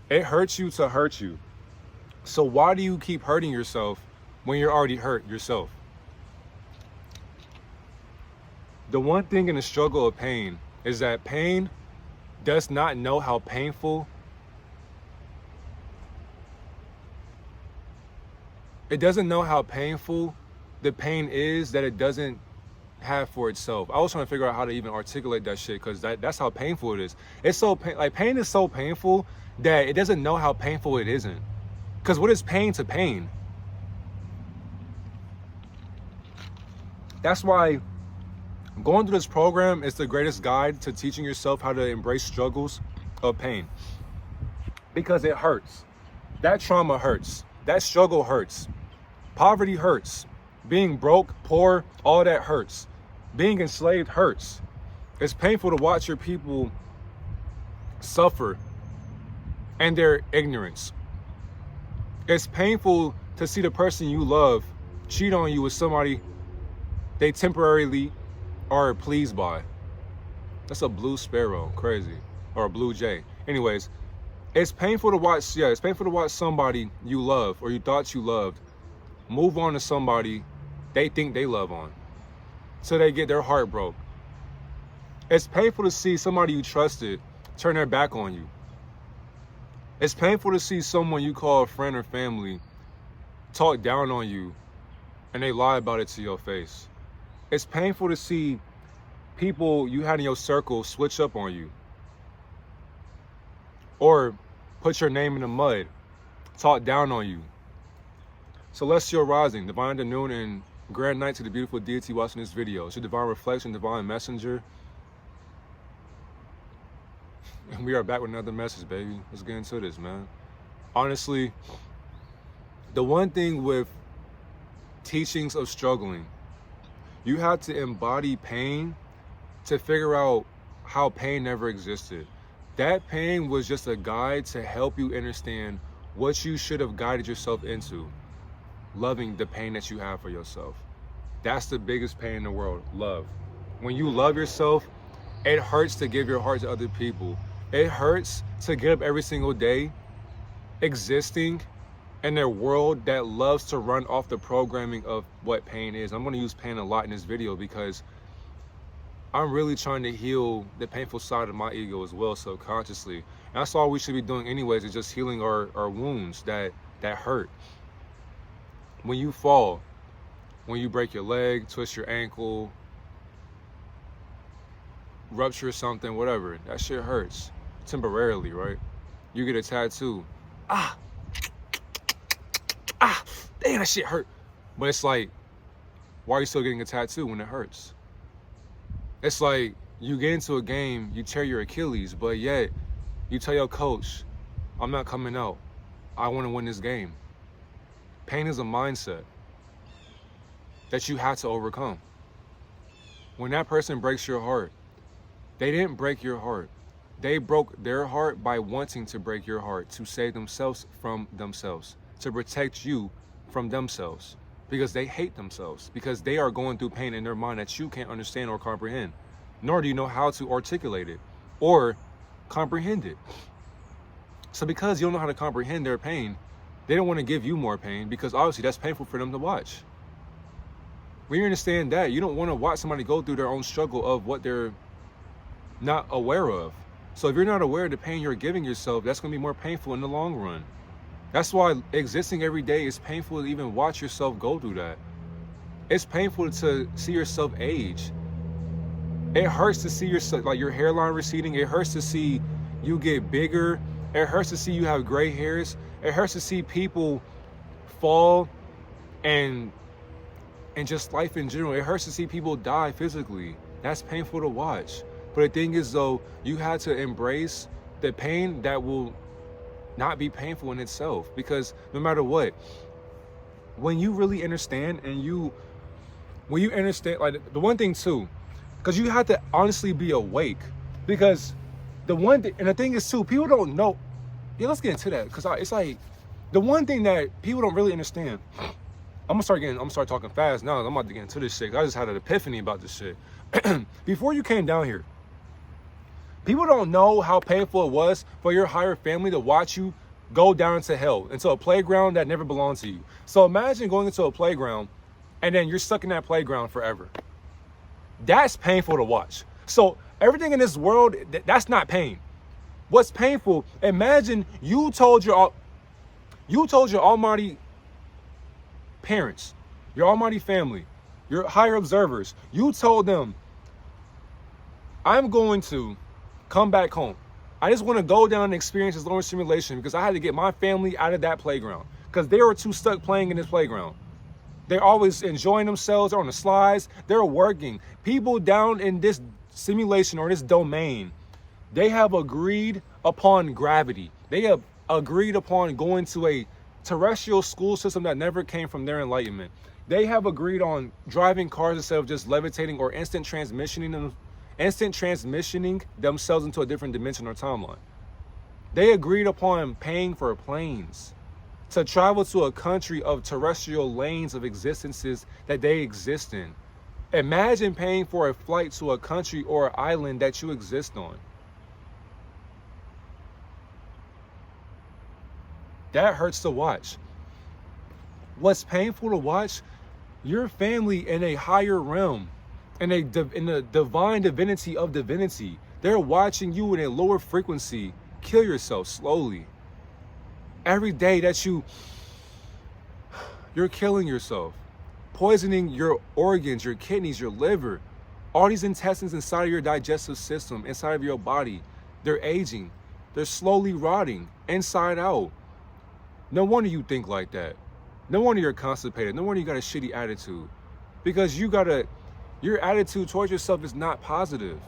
It hurts you to hurt you. So why do you keep hurting yourself when you're already hurt yourself? The one thing in the struggle of pain is that pain does not know how painful. It doesn't know how painful the pain is that it doesn't have for itself. I was trying to figure out how to even articulate that shit, because that's how painful it is. It's so like pain is so painful that it doesn't know how painful it isn't. Because what is pain to pain? That's why going through this program is the greatest guide to teaching yourself how to embrace struggles of pain. Because it hurts. That trauma hurts. That struggle hurts. Poverty hurts. Being broke, poor, all that hurts. Being enslaved hurts. It's painful to watch your people suffer and their ignorance. It's painful to see the person you love cheat on you with somebody they temporarily are pleased by. That's a blue sparrow, crazy. Or a blue jay. Anyways, it's painful to watch, it's painful to watch somebody you love or you thought you loved move on to somebody they think they love on. So they get their heart broke. It's painful to see somebody you trusted turn their back on you. It's painful to see someone you call a friend or family talk down on you and they lie about it to your face. It's painful to see people you had in your circle switch up on you or put your name in the mud, talk down on you. Celestial rising, divine afternoon, and grand night to the beautiful deity watching this video. It's your divine reflection, divine messenger. And we are back with another message, baby. Let's get into this, man. Honestly, the one thing with teachings of struggling, you have to embody pain to figure out how pain never existed. That pain was just a guide to help you understand what you should have guided yourself into. Loving the pain that you have for yourself. That's the biggest pain in the world, love. When you love yourself, it hurts to give your heart to other people. It hurts to get up every single day existing in a world that loves to run off the programming of what pain is. I'm gonna use pain a lot in this video because I'm really trying to heal the painful side of my ego as well, subconsciously. And that's all we should be doing anyways, is just healing our wounds that hurt. When you fall, when you break your leg, twist your ankle, rupture something, whatever, that shit hurts temporarily, right? You get a tattoo, damn, that shit hurt. But it's like, why are you still getting a tattoo when it hurts? It's like you get into a game, you tear your Achilles, but yet you tell your coach, I'm not coming out. I want to win this game. Pain is a mindset that you have to overcome. When that person breaks your heart, they didn't break your heart. They broke their heart by wanting to break your heart to save themselves from themselves, to protect you from themselves, because they hate themselves, because they are going through pain in their mind that you can't understand or comprehend, nor do you know how to articulate it or comprehend it. So because you don't know how to comprehend their pain, they don't want to give you more pain, because obviously that's painful for them to watch. When you understand that, you don't want to watch somebody go through their own struggle of what they're not aware of. So if you're not aware of the pain you're giving yourself, that's going to be more painful in the long run. That's why existing every day is painful to even watch yourself go through that. It's painful to see yourself age. It hurts to see yourself, like your hairline receding. It hurts to see you get bigger. It hurts to see you have gray hairs. It hurts to see people fall and just life in general. It hurts to see people die physically. That's painful to watch. But the thing is, though, you have to embrace the pain that will not be painful in itself, because no matter what, when you really understand when you understand, like the one thing too, because you have to honestly be awake, because the one thing, and the thing is too, people don't know. Yeah, let's get into that, because it's like the one thing that people don't really understand. I'm gonna start talking fast now. I'm about to get into this shit. I just had an epiphany about this shit. Before you came down here, People don't know how painful it was for your higher family to watch you go down into hell, into a playground that never belonged to you. So imagine going into a playground and then you're stuck in that playground forever. That's painful to watch. So everything in this world, that's not pain. What's painful, imagine you told your almighty parents, your almighty family, your higher observers, you told them, I'm going to come back home. I just want to go down and experience this lower simulation because I had to get my family out of that playground because they were too stuck playing in this playground. They're always enjoying themselves. They're on the slides. They're working. People down in this simulation or this domain, they have agreed upon gravity. They have agreed upon going to a terrestrial school system that never came from their enlightenment. They have agreed on driving cars instead of just levitating or instant transmissioning themselves into a different dimension or timeline. They agreed upon paying for planes to travel to a country of terrestrial lanes of existences that they exist in. Imagine paying for a flight to a country or island that you exist on. That hurts to watch. What's painful to watch? Your family in a higher realm, in the divine divinity of divinity, they're watching you in a lower frequency kill yourself slowly. Every day that you're killing yourself, poisoning your organs, your kidneys, your liver, all these intestines inside of your digestive system, inside of your body, they're aging. They're slowly rotting inside out. No wonder you think like that. No wonder you're constipated. No wonder you got a shitty attitude. Because your attitude towards yourself is not positive.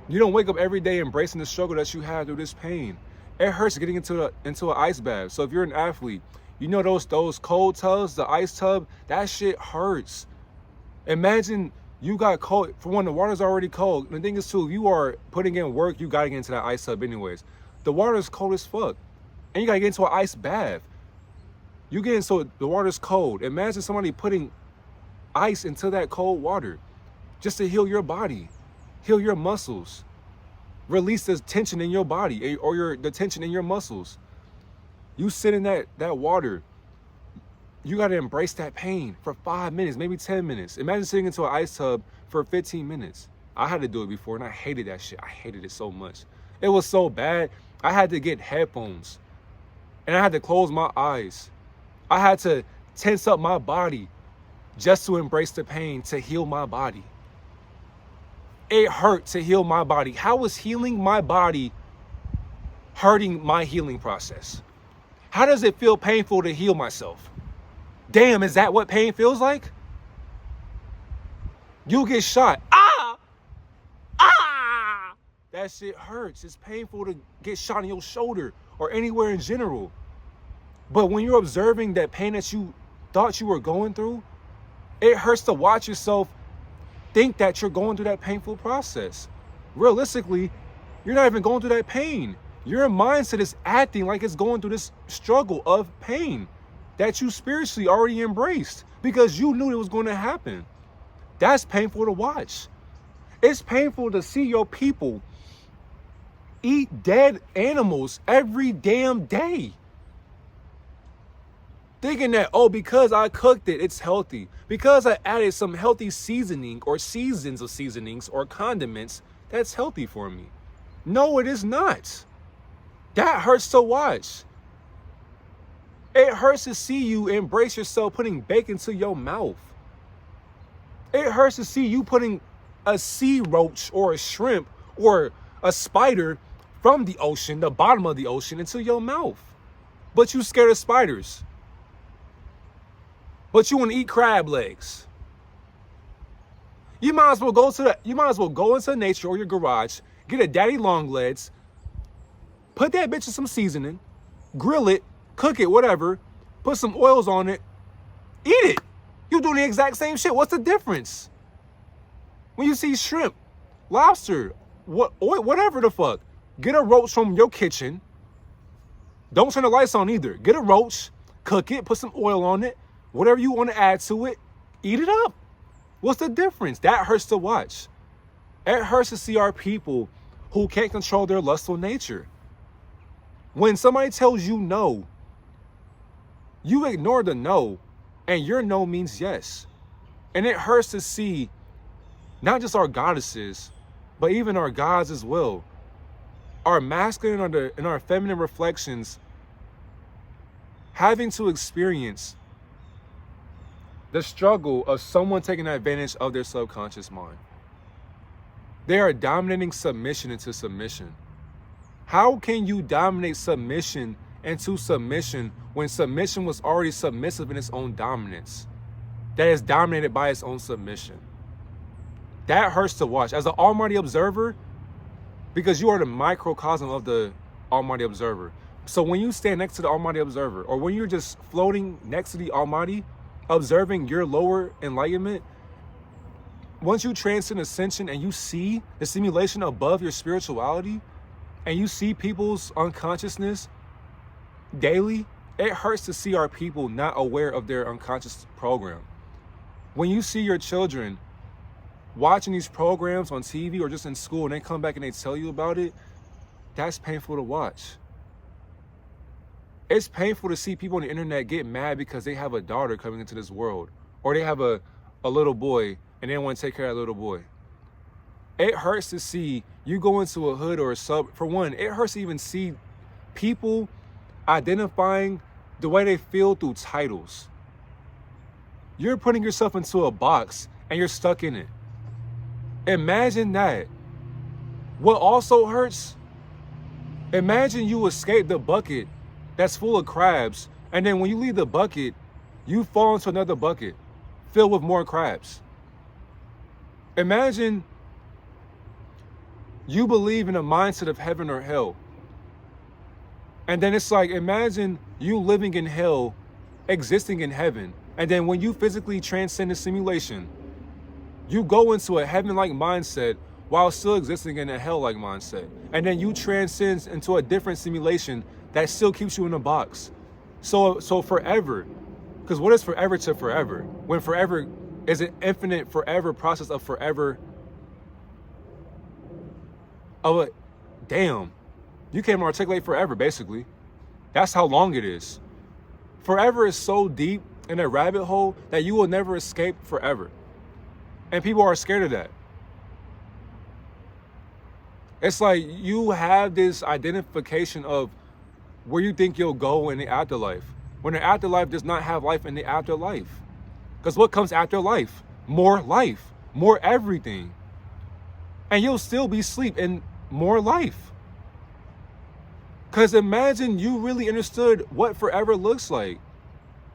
You don't wake up every day embracing the struggle that you have through this pain. It hurts getting into an ice bath. So if you're an athlete, you know those cold tubs, the ice tub, that shit hurts. Imagine you got cold. For one, the water's already cold. And the thing is too, if you are putting in work, you gotta get into that ice tub anyways. The water is cold as fuck. And you gotta get into an ice bath. You get into the water's cold. Imagine somebody putting ice into that cold water just to heal your body, heal your muscles, release the tension in your body or the tension in your muscles. You sit in that water. You got to embrace that pain for 5 minutes, maybe 10 minutes. Imagine sitting into an ice tub for 15 minutes. I had to do it before and I hated that shit. I hated it so much. It was so bad. I had to get headphones and I had to close my eyes. I had to tense up my body just to embrace the pain, to heal my body. It hurt to heal my body. How was healing my body hurting my healing process? How does it feel painful to heal myself? Damn, is that what pain feels like? You get shot. Ah! Ah! That shit hurts. It's painful to get shot in your shoulder or anywhere in general. But when you're observing that pain that you thought you were going through, it hurts to watch yourself think that you're going through that painful process. Realistically, you're not even going through that pain. Your mindset is acting like it's going through this struggle of pain that you spiritually already embraced because you knew it was going to happen. That's painful to watch. It's painful to see your people eat dead animals every damn day. Thinking that, oh, because I cooked it, it's healthy. Because I added some healthy seasoning or seasons of seasonings or condiments, that's healthy for me. No, it is not. That hurts to watch. It hurts to see you embrace yourself putting bacon to your mouth. It hurts to see you putting a sea roach or a shrimp or a spider from the ocean, the bottom of the ocean, into your mouth. But you scared of spiders. But you want to eat crab legs. You might as well go into nature or your garage, get a daddy long legs, put that bitch in some seasoning, grill it, cook it, whatever, put some oils on it, eat it. You're doing the exact same shit. What's the difference? When you see shrimp, lobster, whatever the fuck, get a roach from your kitchen. Don't turn the lights on either. Get a roach, cook it, put some oil on it, whatever you want to add to it, eat it up. What's the difference? That hurts to watch. It hurts to see our people who can't control their lustful nature. When somebody tells you no, you ignore the no, and your no means yes. And it hurts to see not just our goddesses, but even our gods as well, our masculine and our feminine reflections having to experience the struggle of someone taking advantage of their subconscious mind. They are dominating submission into submission. How can you dominate submission into submission when submission was already submissive in its own dominance, that is dominated by its own submission? That hurts to watch. As an almighty observer, because you are the microcosm of the almighty observer. So when you stand next to the almighty observer, or when you're just floating next to the almighty, observing your lower enlightenment, once you transcend ascension and you see the simulation above your spirituality, and you see people's unconsciousness daily, it hurts to see our people not aware of their unconscious program. When you see your children watching these programs on TV or just in school and they come back and they tell you about it, that's painful to watch. It's painful to see people on the internet get mad because they have a daughter coming into this world, or they have a little boy and they don't want to take care of that little boy. It hurts to see you go into a hood or a sub. For one, it hurts to even see people identifying the way they feel through titles. You're putting yourself into a box and you're stuck in it. Imagine that. What also hurts, imagine you escape the bucket that's full of crabs, and then when you leave the bucket, you fall into another bucket filled with more crabs. Imagine you believe in a mindset of heaven or hell. And then it's like, imagine you living in hell, existing in heaven. And then when you physically transcend the simulation, you go into a heaven-like mindset while still existing in a hell-like mindset. And then you transcend into a different simulation that still keeps you in a box. So forever, because what is forever to forever? When forever is an infinite forever process of forever. Damn, you can't articulate forever, basically. That's how long it is. Forever is so deep in a rabbit hole that you will never escape forever. And people are scared of that. It's like you have this identification of where you think you'll go in the afterlife, when the afterlife does not have life in the afterlife. Because what comes after life? More life, more everything. And you'll still be asleep in more life. Because imagine you really understood what forever looks like.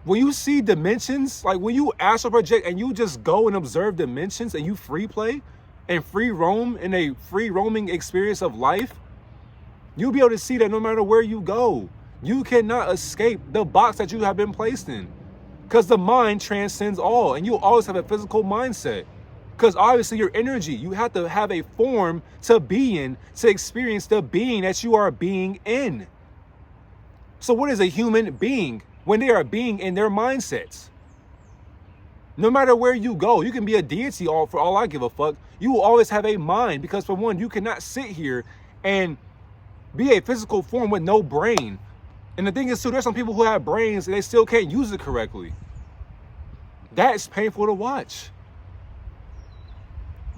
When you see dimensions, like when you astral project and you just go and observe dimensions and you free play and free roam in a free roaming experience of life, you'll be able to see that no matter where you go, you cannot escape the box that you have been placed in. Because the mind transcends all, and you'll always have a physical mindset. Because obviously your energy, you have to have a form to be in, to experience the being that you are being in. So what is a human being when they are being in their mindsets? No matter where you go, you can be a deity for all I give a fuck. You will always have a mind, because for one, you cannot sit here and be a physical form with no brain. And the thing is too, there's some people who have brains and they still can't use it correctly. That's painful to watch.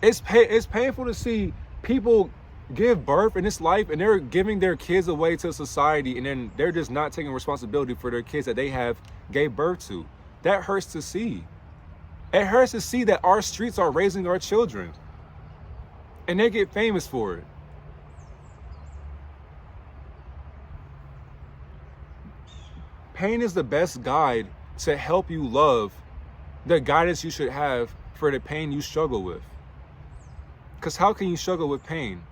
It's painful to see people give birth in this life and they're giving their kids away to society, and then they're just not taking responsibility for their kids that they have gave birth to. That hurts to see. It hurts to see that our streets are raising our children and they get famous for it. Pain is the best guide to help you love the guidance you should have for the pain you struggle with. Because how can you struggle with pain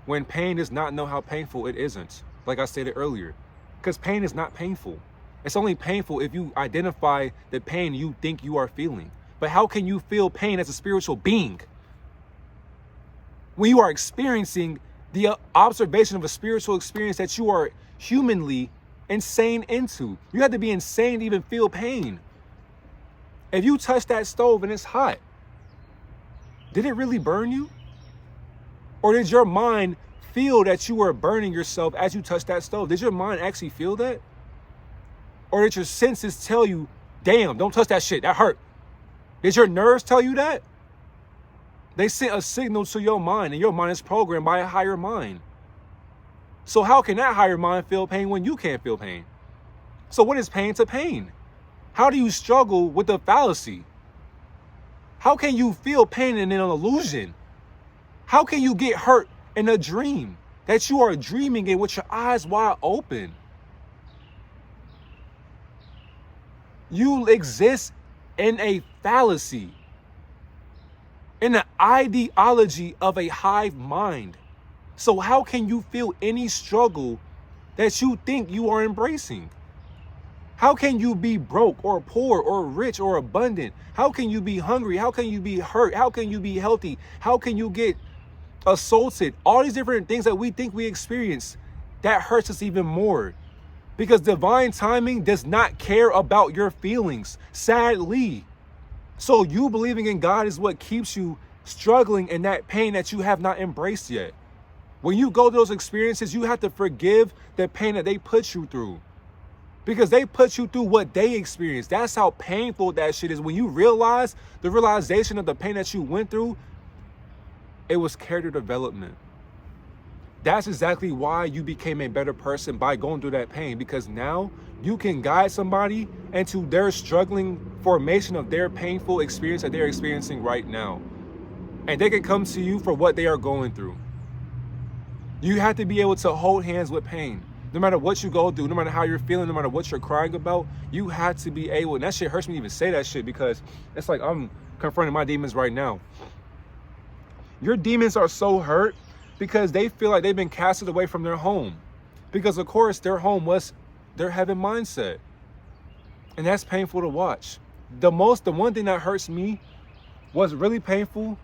when pain does not know how painful it isn't? Like I stated earlier, because pain is not painful. It's only painful if you identify the pain you think you are feeling. But how can you feel pain as a spiritual being when you are experiencing the observation of a spiritual experience that you are humanly insane into? You have to be insane to even feel pain. If you touch that stove and it's hot, did it really burn you? Or did your mind feel that you were burning yourself as you touched that stove? Did your mind actually feel that? Or did your senses tell you, damn, don't touch that shit, that hurt? Did your nerves tell you that? They sent a signal to your mind, and your mind is programmed by a higher mind. So how can that higher mind feel pain when you can't feel pain? So what is pain to pain? How do you struggle with the fallacy? How can you feel pain in an illusion? How can you get hurt in a dream that you are dreaming in with your eyes wide open? You exist in a fallacy, in the ideology of a hive mind. So how can you feel any struggle that you think you are embracing? How can you be broke or poor or rich or abundant? How can you be hungry? How can you be hurt? How can you be healthy? How can you get assaulted? All these different things that we think we experience, that hurts us even more. Because divine timing does not care about your feelings, sadly. So you believing in God is what keeps you struggling in that pain that you have not embraced yet. When you go through those experiences, you have to forgive the pain that they put you through. Because they put you through what they experienced. That's how painful that shit is. When you realize the realization of the pain that you went through, it was character development. That's exactly why you became a better person by going through that pain. Because now you can guide somebody into their struggling formation of their painful experience that they're experiencing right now. And they can come to you for what they are going through. You have to be able to hold hands with pain. No matter what you go through, no matter how you're feeling, no matter what you're crying about, you have to be able, and that shit hurts me to even say that shit because it's like I'm confronting my demons right now. Your demons are so hurt because they feel like they've been casted away from their home. Because of course their home was their heaven mindset. And that's painful to watch. The one thing that hurts me was really painful.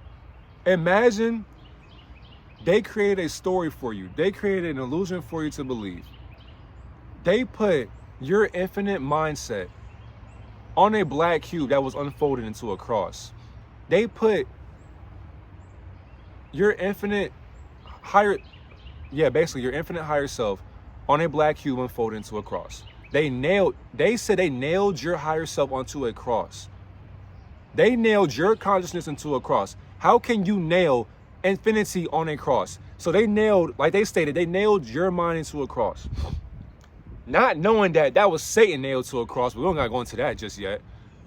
Imagine they created a story for you. They created an illusion for you to believe. They put your infinite mindset on a black cube that was unfolded into a cross. They put your infinite higher self on a black cube unfolded into a cross. They said they nailed your higher self onto a cross. They nailed your consciousness into a cross. How can you nail infinity on a cross? So they nailed, like they stated, they nailed your mind into a cross. Not knowing that was Satan nailed to a cross, but we don't gotta go into that just yet,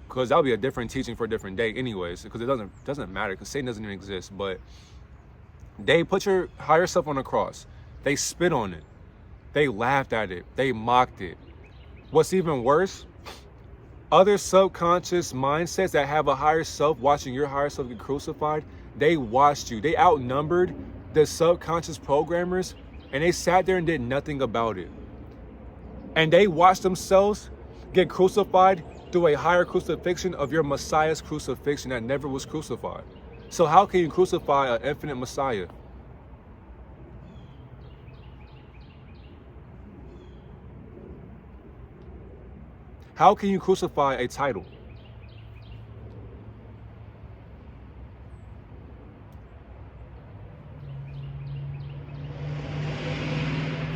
because that'll be a different teaching for a different day anyways, because it doesn't matter, because Satan doesn't even exist. But they put your higher self on a cross. They spit on it. They laughed at it. They mocked it. What's even worse, other subconscious mindsets that have a higher self watching your higher self get crucified, they watched you. They outnumbered the subconscious programmers, and they sat there and did nothing about it. And they watched themselves get crucified through a higher crucifixion of your Messiah's crucifixion that never was crucified. So how can you crucify an infinite Messiah? How can you crucify a title?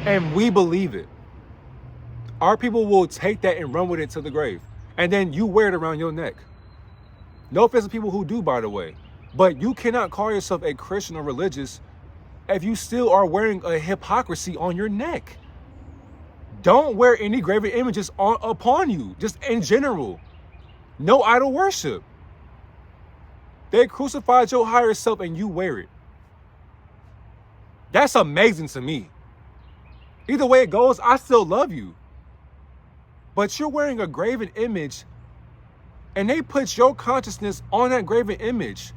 And we believe it. Our people will take that and run with it to the grave. And then you wear it around your neck. No offense to people who do, by the way. But you cannot call yourself a Christian or religious if you still are wearing a hypocrisy on your neck. Don't wear any graven images upon you, just in general. No idol worship. They crucified your higher self and you wear it. That's amazing to me. Either way it goes, I still love you. But you're wearing a graven image and they put your consciousness on that graven image.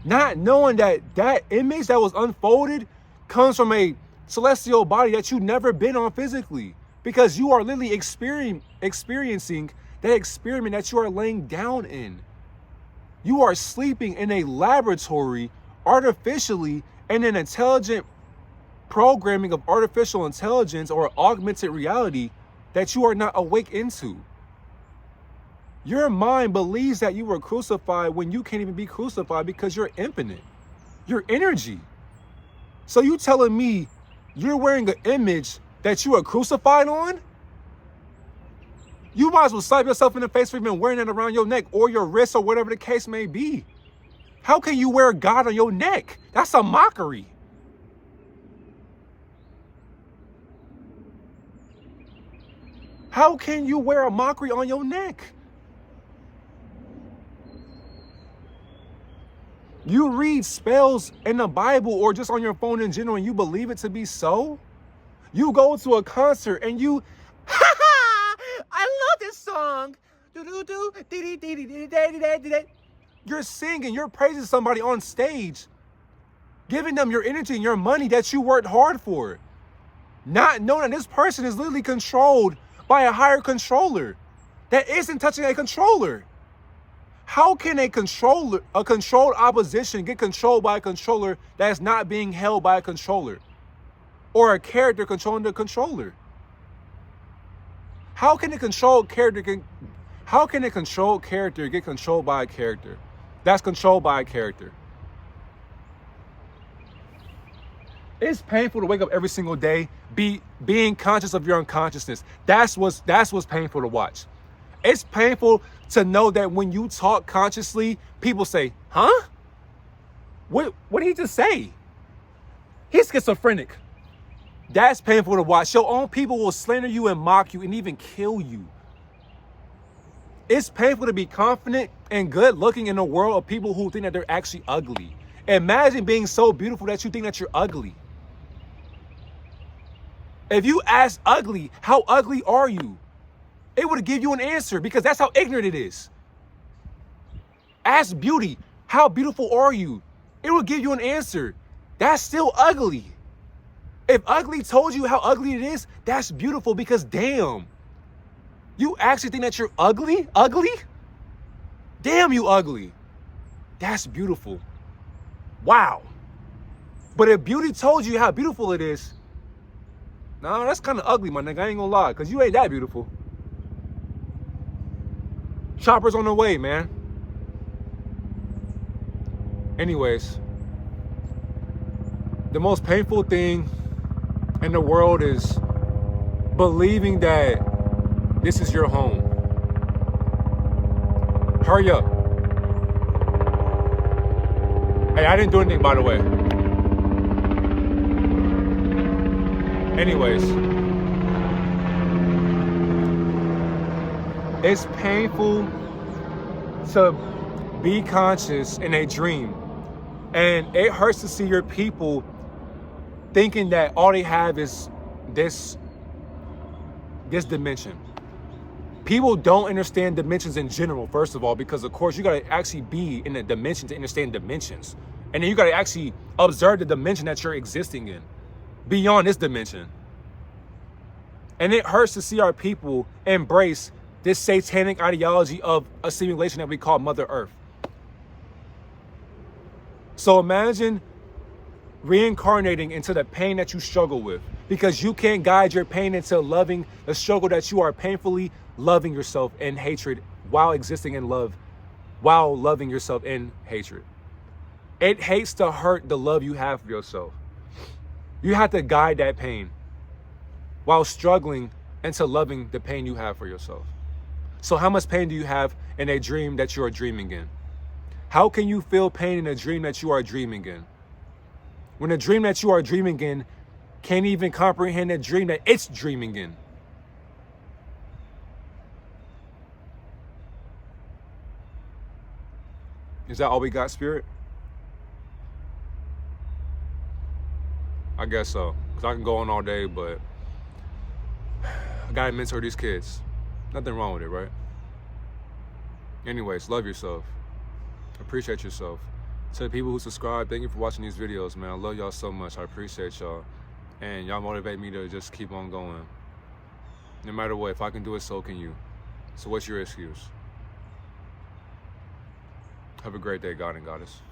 Not knowing that that image that was unfolded comes from a celestial body that you've never been on physically. Because you are literally experiencing that experiment that you are laying down in. You are sleeping in a laboratory artificially in an intelligent programming of artificial intelligence or augmented reality that you are not awake into. Your mind believes that you were crucified when you can't even be crucified because you're infinite. You're energy. So you telling me you're wearing an image that you are crucified on? You might as well slap yourself in the face for even wearing it around your neck or your wrist or whatever the case may be. How can you wear God on your neck? That's a mockery. How can you wear a mockery on your neck? You read spells in the Bible or just on your phone in general and you believe it to be so? You go to a concert and you, I love this song. You're singing, you're praising somebody on stage, giving them your energy and your money that you worked hard for, not knowing that this person is literally controlled by a higher controller that isn't touching a controller. How can a controlled opposition get controlled by a controller that is not being held by a controller? Or a character controlling the controller? How can a controlled character get controlled by a character that's controlled by a character? It's painful to wake up every single day, being conscious of your unconsciousness. That's what's painful to watch. It's painful to know that when you talk consciously, people say, huh? What did he just say? He's schizophrenic. That's painful to watch. Your own people will slander you and mock you and even kill you. It's painful to be confident and good looking in a world of people who think that they're actually ugly. Imagine being so beautiful that you think that you're ugly. If you ask ugly, how ugly are you? It would give you an answer because that's how ignorant it is. Ask beauty, how beautiful are you? It will give you an answer. That's still ugly. If ugly told you how ugly it is, that's beautiful because damn. You actually think that you're ugly? Ugly? Damn, you ugly. That's beautiful. Wow. But if beauty told you how beautiful it is, no, that's kind of ugly, my nigga. I ain't gonna lie, because you ain't that beautiful. Chopper's on the way, man. Anyways, the most painful thing in the world is believing that this is your home. Hurry up. Hey, I didn't do anything, by the way. Anyways, it's painful to be conscious in a dream. And it hurts to see your people thinking that all they have is this dimension. People don't understand dimensions in general, first of all, because of course you gotta actually be in a dimension to understand dimensions. And then you gotta actually observe the dimension that you're existing in, beyond this dimension. And it hurts to see our people embrace this satanic ideology of a simulation that we call Mother Earth. So imagine reincarnating into the pain that you struggle with, because you can't guide your pain into loving the struggle that you are painfully loving yourself in hatred while existing in love, while loving yourself in hatred. It hates to hurt the love you have for yourself. You have to guide that pain while struggling into loving the pain you have for yourself. So how much pain do you have in a dream that you are dreaming in? How can you feel pain in a dream that you are dreaming in? When a dream that you are dreaming in can't even comprehend a dream that it's dreaming in. Is that all we got, Spirit? I guess so, because I can go on all day, but I gotta mentor these kids. Nothing wrong with it, right? Anyways, love yourself. Appreciate yourself. To the people who subscribe, thank you for watching these videos, man. I love y'all so much. I appreciate y'all. And y'all motivate me to just keep on going. No matter what, if I can do it, so can you. So what's your excuse? Have a great day, God and Goddess.